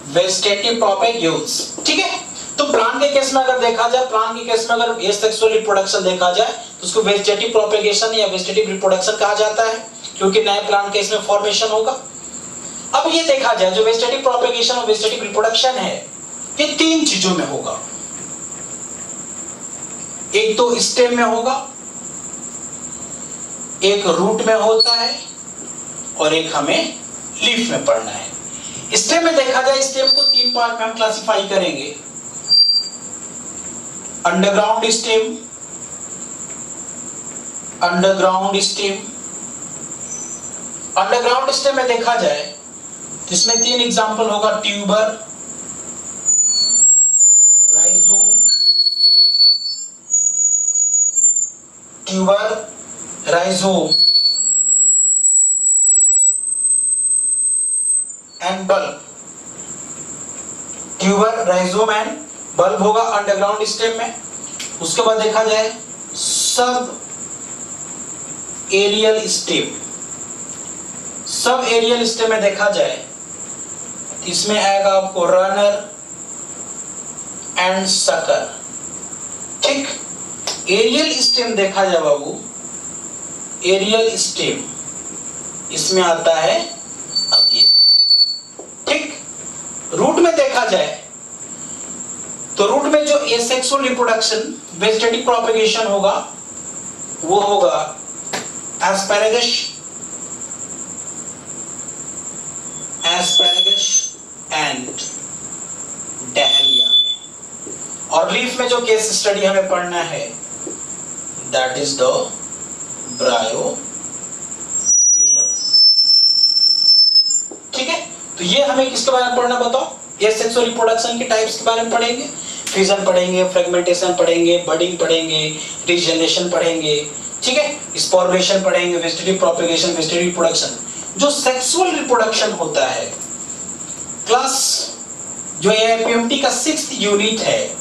वेजिटेटिव प्रोपेग्यूल्स। ठीक है, तो प्लांट के केस में अगर देखा जाए, प्लांट के केस में अगर एसेक्सुअल रिप्रोडक्शन देखा जाए तो उसको वेजिटेटिव प्रोपेगेशन या वेजिटेटिव रिप्रोडक्शन कहा जाता है, क्योंकि नए प्लांट के इसमें फॉर्मेशन होगा। अब ये देखा जाए जो वेजिटेटिव प्रोपेगेशन और वेजिटेटिव रिप्रोडक्शन है ये तीन चीजों में होगा, एक तो स्टेम में होगा, एक रूट में होता है, और एक हमें लीफ में पढ़ना है। स्टेम में देखा जाए, स्टेम को तीन पार्ट में हम क्लासिफाई करेंगे, अंडरग्राउंड स्टेम, अंडरग्राउंड स्टेम में देखा जाए जिसमें तीन एग्जांपल होगा, tuber, rhizome and bulb. Tuber, rhizome and bulb होगा अंडरग्राउंड स्टेम में। उसके बाद देखा जाए सब एरियल स्टेम में देखा जाए इसमें आएगा आपको रनर एंड सकर। ठीक, एरियल स्टेम देखा जाए बाबू, एरियल स्टेम इसमें आता है आगे। ठीक, रूट में देखा जाए तो रूट में जो एसेक्सुअल रिप्रोडक्शन वेजिटेटिव प्रोपेगेशन होगा वो होगा एस्पैरागस एंड डहेलिया में। और लीफ में जो केस स्टडी हमें पढ़ना है दैट इज द ब्रायोफिलम। ठीक है, तो ये हमें किसके बारे में पढ़ना बताओ, एसेक्सुअल रिप्रोडक्शन के टाइप्स के बारे में पढ़ेंगे, फ्यूजन पढ़ेंगे, फ्रेगमेंटेशन पढ़ेंगे, बडिंग पढ़ेंगे, रीजनरेशन पढ़ेंगे। ठीक है, स्पोरुलेशन पढ़ेंगे, वेजिटेटिव प्रोपेगेशन, वेजिटेटिव रिप्रोडक्शन। जो सेक्सुअल रिप्रोडक्शन होता है क्लास जो एपीएमटी का 6th यूनिट है,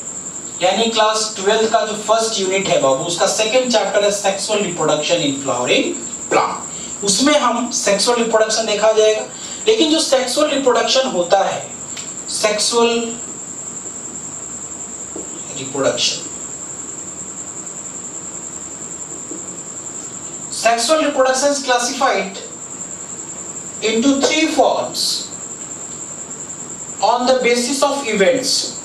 यानी क्लास 12th का जो फर्स्ट यूनिट है बाबू, उसका सेकंड चैप्टर है sexual reproduction in flowering plant. उसमें हम सेक्सुअल रिप्रोडक्शन देखा जाएगा। लेकिन जो सेक्सुअल रिप्रोडक्शन होता है, sexual reproduction is classified into 3 forms on the basis of events,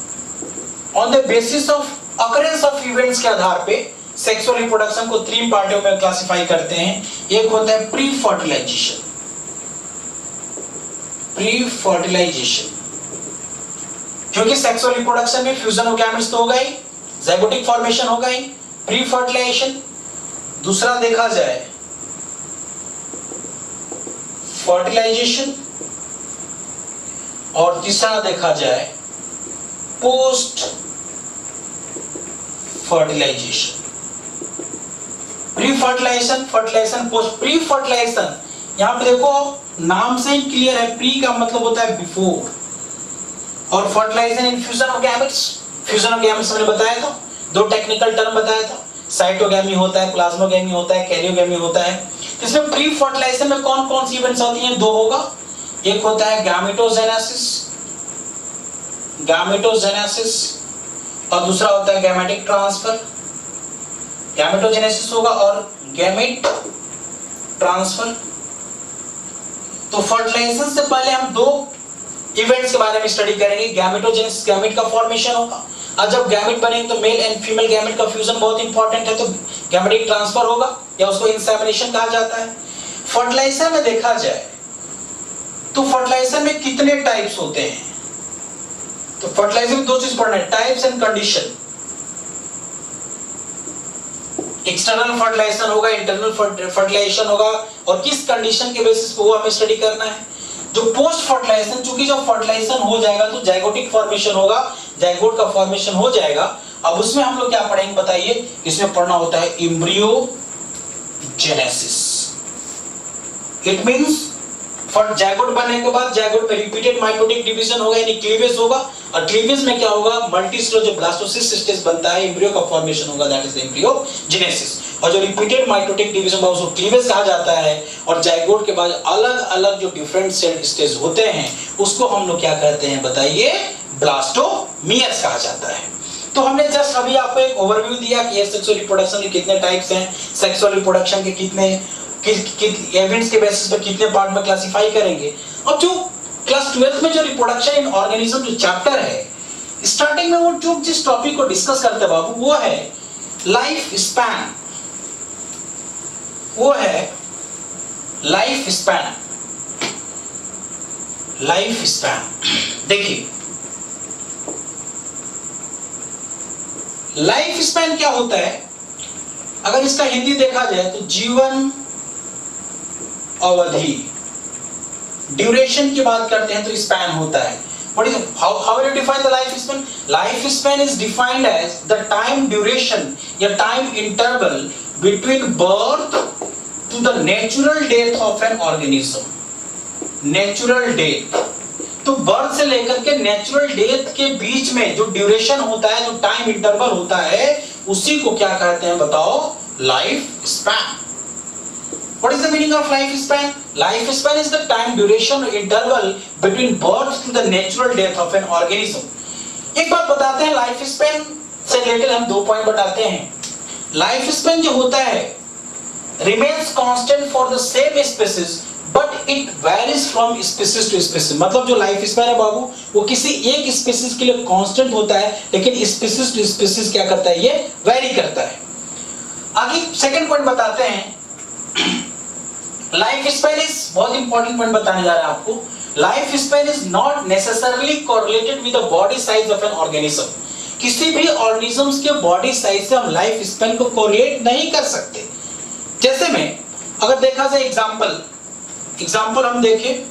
on the basis of occurrence of events के आधार पे सेक्सुअल रिप्रोडक्शन को 3 पार्टों में क्लासिफाई करते हैं। एक होता है प्री फर्टिलाइजेशन, क्योंकि सेक्सुअल रिप्रोडक्शन में फ्यूजन ऑफ गैमेट्स तो होगा ही, ज़ाइगोटिक फॉर्मेशन होगा ही, प्री फर्टिलाइजेशन। दूसरा देखा जाए फर्टिलाइजेशन, और तीसरा देखा जाए post fertilization. Pre fertilization, fertilization, post. Pre fertilization यहां पे देखो नाम से ही क्लियर है, प्री का मतलब होता है बिफोर, और fertilization in fusion of gametes. Fusion of gametes मैंने बताया था, 2 टेक्निकल टर्म बताया था, साइटोगैमी होता है, प्लाज्मोगैमी होता है, कैरियोगैमी होता है। इसमें प्री फर्टिलाइजेशन में कौन कौन सी इवेंट्स होती हैं? 2 होगा। एक होता है गैमेटोजेनेसिस, और दूसरा होता है गैमेटिक ट्रांसफर। गैमेटोजेनेसिस होगा और गैमेट ट्रांसफर। तो फर्टिलाइजेशन से पहले हम 2 इवेंट्स के बारे में स्टडी करेंगे। गैमेटोजेनेसिस, गैमेट का फॉर्मेशन होगा, और जब गैमेट बनेंगे तो मेल एंड फीमेल गैमेट का फ्यूजन बहुत इंपॉर्टेंट है, तो गैमेटिक ट्रांसफर होगा, या उसको इंसेमिनेशन कहा जाता है। फर्टिलाइजेशन में देखा जाए तो फर्टिलाइजेशन में कितने टाइप्स होते हैं? तो फर्टिलाइजेशन में 2 चीज पढ़ना है, types and condition. External fertilization होगा, इंटरनल फर्टिलाइजेशन होगा, और किस कंडीशन के बेसिस पे वो हमें स्टडी करना है। जो पोस्ट फर्टिलाइजेशन, चूंकि जब फर्टिलाइजेशन हो जाएगा तो जाइगोटिक फॉर्मेशन होगा, जाइगोट का फॉर्मेशन हो जाएगा। अब उसमें हम लोग क्या पढ़ेंगे बताइए? इसमें पढ़ना होता है एम्ब्रियोजेनेसिस। इट मींस जाइगोट बनने के बाद जाइगोट में रिपीटेड माइटोटिक डिवीजन होगा, यानी क्लीवेज होगा, और क्लीवेज में क्या होगा? मल्टीस्टेज जो ब्लास्टोसिस्ट स्टेज बनता है, एम्ब्रियो का फॉर्मेशन होगा, दैट इज एम्ब्रियोजेनेसिस। और जो रिपीटेड माइटोटिक डिवीजन होगा उसको क्लीवेज कहा जाता है। और जाइगोट के बाद अलग-अलग जो डिफरेंट सेल स्टेज होते हैं उसको हम लोग क्या कहते हैं बताइए? ब्लास्टोमियर्स कहा जाता है। तो हमने जस्ट अभी आपको एक ओवरव्यू दिया कि सेक्सुअल रिप्रोडक्शन के कितने टाइप्स हैं, सेक्सुअल रिप्रोडक्शन के कितने इवेंट्स के बेसिस पर कितने पार्ट में क्लासिफाई करेंगे। अब जो क्लास 12th में जो रिप्रोडक्शन इन ऑर्गेनिज्म जो चैप्टर है, स्टार्टिंग में वो जो जिस टॉपिक को डिस्कस करते हैं बाबू, वो है लाइफ स्पैन। वो है लाइफ स्पैन। लाइफ स्पैन देखिए, लाइफ स्पैन क्या होता है? अगर इसका हिंदी देखा जाए तो जीवन अवधि, ड्यूरेशन की बात करते हैं तो स्पैन होता है। What is it? How will you define the lifespan? Lifespan is defined as the time duration या time interval between birth to the natural death of an organism. Natural death, तो बर्थ से लेकर के नेचुरल डेथ के बीच में जो ड्यूरेशन होता है, जो टाइम इंटरवल होता है, उसी को क्या कहते हैं बताओ? Life span. What is the meaning of lifespan? Lifespan is the time duration interval between birth to the natural death of an organism. एक बात बताते हैं, लाइफ स्पैन से रिलेटेड हम 2 पॉइंट बताते हैं। लाइफ स्पैन जो होता है remains constant for the same species but it varies from species to species। मतलब जो लाइफ स्पैन है बाबू, वो किसी एक स्पीसीज के लिए कांस्टेंट होता है, लेकिन स्पीसीज टू स्पीसीज क्या करता है? ये वेरी करता है। आगे सेकंड पॉइंट बताते हैं, लाइफ स्पैन इज, बहुत इंपॉर्टेंट पॉइंट बताने जा रहे हैं आपको। Life span is not necessarily correlated with the body size of an organism. किसी भी ऑर्गेनिज्म्स के बॉडी साइज से हम लाइफ स्पैन को कोरिलेट नहीं कर सकते। जैसे में अगर देखा जाए एग्जांपल हम देखें,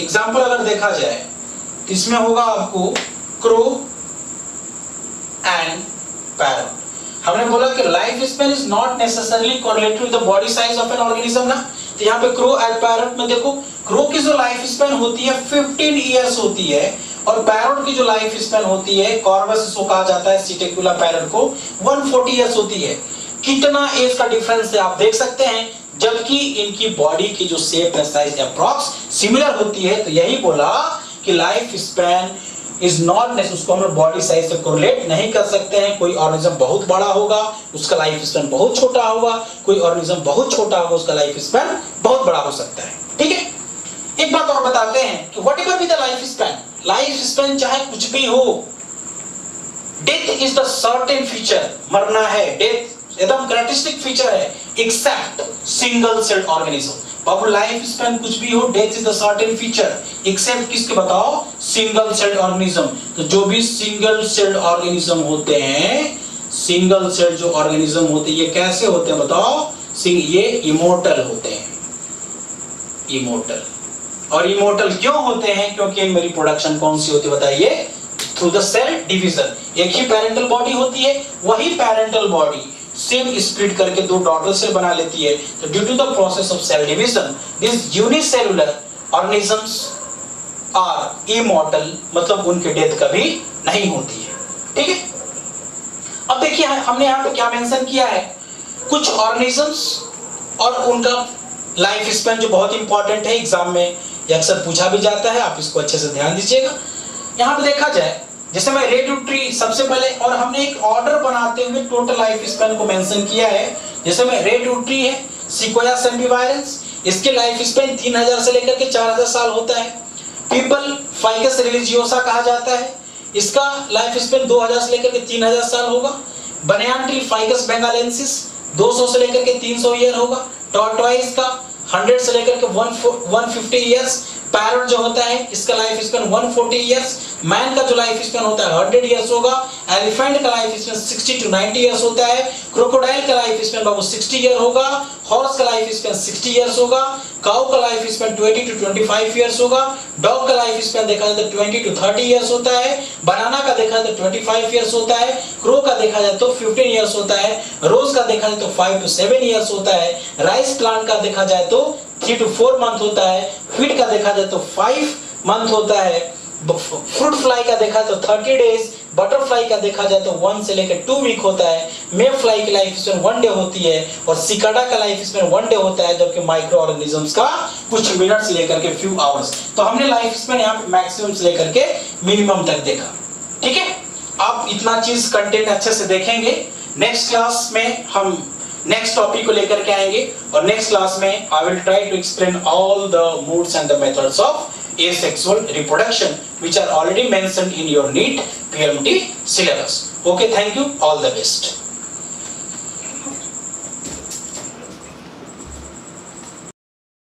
एग्जांपल अगर देखा जाए इसमें होगा आपको क्रो एंड पैरट। हमने बोला कि life span is not necessarily correlated with the body size of an organism ना, तो यहाँ पे क्रो एंड पैरट में देखो, क्रो की जो लाइफ स्पैन होती है 15 इयर्स होती है, और पैरट की जो लाइफ स्पैन होती है, कॉर्वस इसको कहा जाता है, सिटेकुला पैरट को, 140 इयर्स होती है। कितना एज का डिफरेंस है आप देख सकते हैं, जबकि इनकी बॉडी की जो शेप है, साइज अप्रॉक्स सिमिलर होती है। तो यही बोला कि life span is not necessary, उसको हम लोग बॉडी साइज से कोरिलेट नहीं कर सकते हैं। कोई ऑर्गेनिज्म बहुत बड़ा होगा, उसका लाइफ स्पैन बहुत छोटा होगा, कोई ऑर्गेनिज्म बहुत छोटा होगा, उसका लाइफ स्पैन बहुत बड़ा हो सकता है। ठीक है, एक बात और बताते हैं कि whatever be the life span, life span चाहे कुछ भी हो, death is the certain feature, मरना है, डेथ एकदम कैरेक्टरिस्टिक फीचर है, एक्सेप्ट सिंगल सेल्ड ऑर्गेनिज्म। बाबू लाइफ स्पैन कुछ भी हो, death is the certain feature except किसके बताओ, सिंगल सेल्ड ऑर्गेनिज्म। तो जो भी सिंगल सेल्ड ऑर्गेनिज्म होते हैं, सिंगल सेल्ड जो ऑर्गेनिज्म होते हैं ये कैसे होते हैं बताओ, ये इमोर्टल होते हैं, इमोर्टल। और इमोर्टल क्यों होते हैं, क्योंकि इनमें रिप्रोडक्शन कौन सी होती है बताइए, थ्रू द सेल डिवीजन। एक ही पेरेंटल बॉडी होती है, वही पेरेंटल बॉडी सेम स्प्लिट करके दो डॉटर सेल बना लेती है। तो due to the process of cell division this unicellular organisms are immortal, मतलब उनकी डेथ कभी नहीं होती है। ठीक है, अब देखिए हमने यहाँ पे क्या मेंशन किया है, कुछ ऑर्गेनिजम्स और उनका लाइफ स्पैन जो बहुत इंपॉर्टेंट है, एग्जाम में ये अक्सर पूछा भी जाता है, आप इसको अच्छे से ध्यान दीजिएगा। यहाँ पे देखा जाए, जैसे मैं रेडियो ट्री सबसे पहले, और हमने एक ऑर्डर बनाते हुए टोटल लाइफ स्पैन को मेंशन किया है। जैसे में रेडियो ट्री है, सिक्वोया सेम्बिवायरेंस, इसके लाइफ स्पैन 3000 से लेकर के 4000 साल होता है। पीपल फाइकस रिलीजियोसा कहा जाता है, इसका लाइफ स्पैन 2000 से लेकर के 3000 साल होगा। बनियान ट्री फाइकस बेंगालेंसिस 200 से लेकर के 300 ईयर होगा। टॉर्टोइस का 100 से लेकर के 150 ईयर्स। पैरट जो होता है इसका लाइफ स्पैन 140 ईयर्स। मैन का जो लाइफ स्पैन होता है 100 ईयर्स होगा। एलिफेंट का लाइफ स्पैन 60 to 90 ईयर्स होता है। क्रोकोडाइल का लाइफ स्पैन बाबू 60 ईयर होगा। हॉर्स का लाइफ स्पैन 60 ईयर्स होगा। काउ का लाइफ स्पैन 20 to 25 ईयर्स होगा। डॉग का लाइफ स्पैन देखा जाए तो 20 to 30 ईयर्स होता है। बनाना का देखा जाए तो 25 ईयर्स होता है। क्रो का देखा जाए तो 15 ईयर्स होता है। रोज का देखा जाए तो 5 to 7 ईयर्स होता है। राइस प्लांट का देखा जाए तो 3 to 4 मंथ होता है। व्हीट का देखा जाए तो 5 मंथ होता है। फ्रूट फ्लाई का देखा तो 30 डेज। बटरफ्लाई का देखा जाए तो 1 से लेकर 2 वीक होता है। मे फ्लाई की लाइफ स्पैन 1 डे होती है और सिकाडा का लाइफ स्पैन 1 डे होता है, जबकि माइक्रो ऑर्गेनिजम्स का कुछ मिनट से लेकर के फ्यू आवर्स। तो हमने लाइफ स्पैन यहाँ पे मैक्सिमम से लेकर के मिनिमम तक देखा। ठीक है, आप इतना चीज कंटेंट अच्छे से देखेंगे। नेक्स्ट क्लास में हम नेक्स्ट टॉपिक को लेकर के आएंगे और नेक्स्ट क्लास में I will try to explain all the modes and the methods of asexual reproduction which are already mentioned in your NEET PMT syllabus. Okay, thank you, all the best.